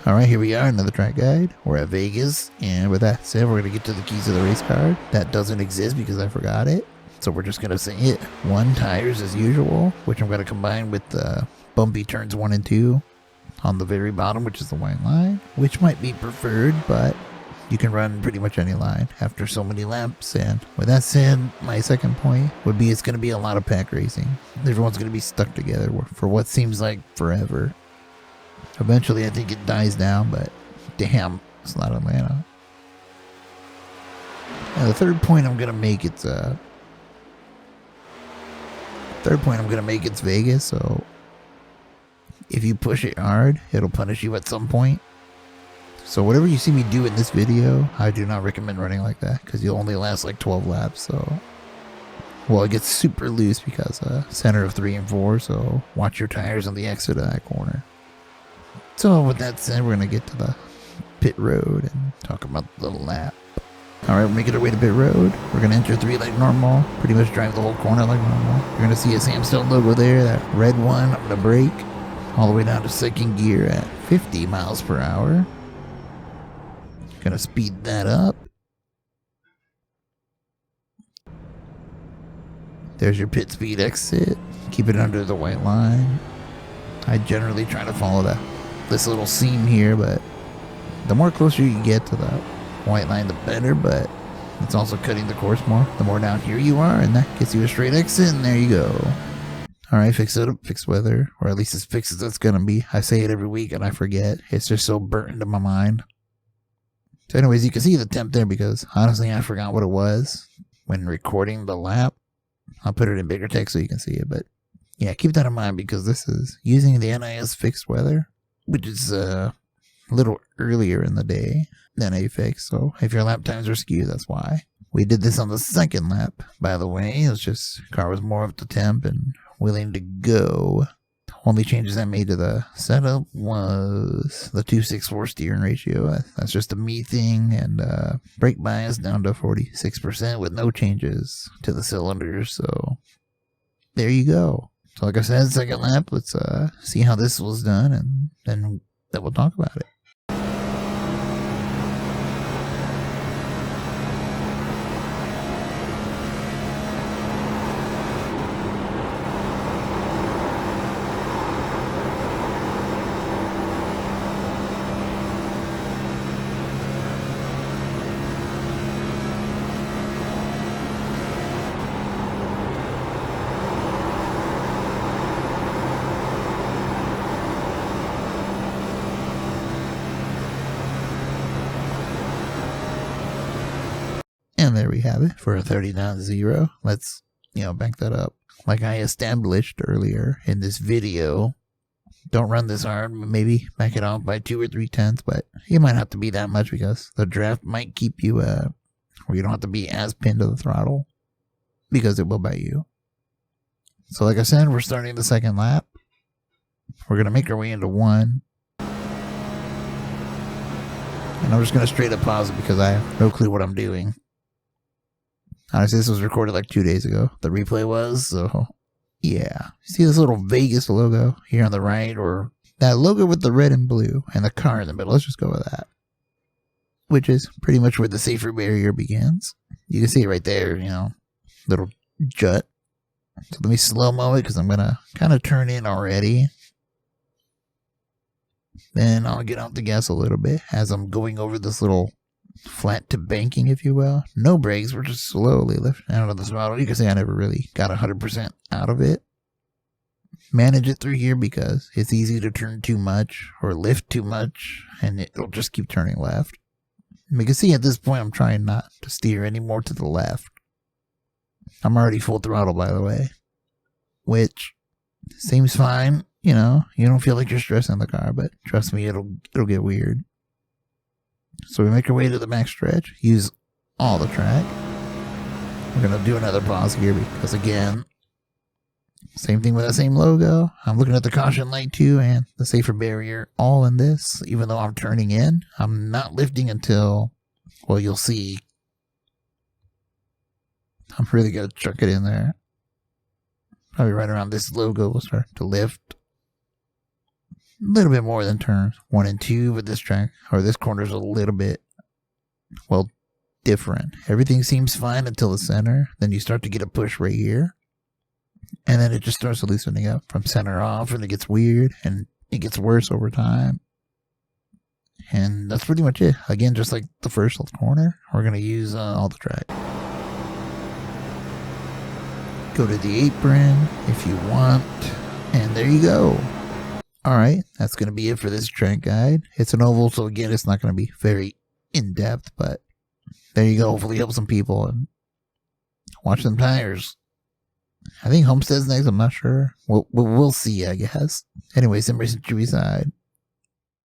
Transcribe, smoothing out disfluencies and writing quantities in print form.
Alright, here we are, another track guide. We're at Vegas, and with that said, we're going to get to the keys of the race card. That doesn't exist because I forgot it, so we're just going to say it. 1 tires as usual, which I'm going to combine with the bumpy turns 1 and 2 on the very bottom, which is the white line, which might be preferred, but you can run pretty much any line after so many laps. And with that said, my second point would be it's going to be a lot of pack racing. Everyone's going to be stuck together for what seems like forever. Eventually, I think it dies down, but damn, it's not Atlanta. Now, the third point I'm gonna make it's Vegas. So if you push it hard, it'll punish you at some point. So whatever you see me do in this video, I do not recommend running like that because you'll only last like 12 laps. So, well, it gets super loose because center of 3 and 4. So watch your tires on the exit of that corner. So with that said, we're going to get to the pit road and talk about the lap. Alright, we're making our way to pit road. We're going to enter 3 like normal. Pretty much drive the whole corner like normal. You're going to see a Samsung logo there, that red one. I'm going to brake all the way down to second gear at 50 miles per hour. Going to speed that up. There's your pit speed exit. Keep it under the white line. I generally try to follow this little seam here, but the more closer you get to the white line, the better, but it's also cutting the course more the more down here you are, and that gets you a straight exit, and there you go. Alright, fix it up, fixed weather, or at least as fixed as it's gonna be. I say it every week and I forget. It's just so burnt into my mind. So anyways, you can see the temp there because honestly I forgot what it was when recording the lap. I'll put it in bigger text so you can see it, but yeah, keep that in mind because this is using the NIS fixed weather, which is a little earlier in the day than a fix. So if your lap times are skewed, that's why. We did this on the second lap, by the way. It was just, car was more up to temp and willing to go. Only changes I made to the setup was the 2/6/4 steering ratio. That's just a me thing, and brake bias down to 46% with no changes to the cylinders. So there you go. So like I said, second lap, let's see how this was done, and then we'll talk about it. And there we have it for a 30.0. Let's, back that up. Like I established earlier in this video, don't run this hard. Maybe back it off by 2 or 3 tenths, but you might have to be that much because the draft might keep you where you don't have to be as pinned to the throttle because it will bite you. So like I said, we're starting the second lap. We're going to make our way into 1. And I'm just going to straight up pause it because I have no clue what I'm doing. Honestly, this was recorded like 2 days ago. The replay was, so yeah. See this little Vegas logo here on the right, or that logo with the red and blue and the car in the middle? Let's just go with that. Which is pretty much where the safer barrier begins. You can see it right there, little jut. So let me slow-mo it because I'm going to kind of turn in already. Then I'll get off the gas a little bit as I'm going over this little flat to banking, if you will. No brakes, we're just slowly lifting out of the throttle. You can see I never really got 100% out of it. Manage it through here because it's easy to turn too much or lift too much and it'll just keep turning left. You can see at this point I'm trying not to steer any more to the left. I'm already full throttle, by the way, which seems fine. You don't feel like you're stressing the car, but trust me, it'll get weird. So we make our way to the max stretch, use all the track. We're going to do another pause here because, again, same thing with the same logo. I'm looking at the caution light too and the safer barrier all in this. Even though I'm turning in, I'm not lifting until, well, you'll see. I'm really going to chuck it in there. Probably right around this logo will start to lift. little bit more than turns 1 and 2, but this track, or this corner is a little bit, well, different. Everything seems fine until the center. Then you start to get a push right here. And then it just starts loosening up from center off, and it gets weird, and it gets worse over time. And that's pretty much it. Again, just like the first corner, we're going to use all the track. Go to the apron if you want, and there you go. Alright, that's going to be it for this track guide. It's an oval, so again, it's not going to be very in-depth, but there you go. Hopefully help some people, and watch them tires. I think Homestead's next, I'm not sure. We'll see, I guess. Anyways, Sim Racing Chewy side.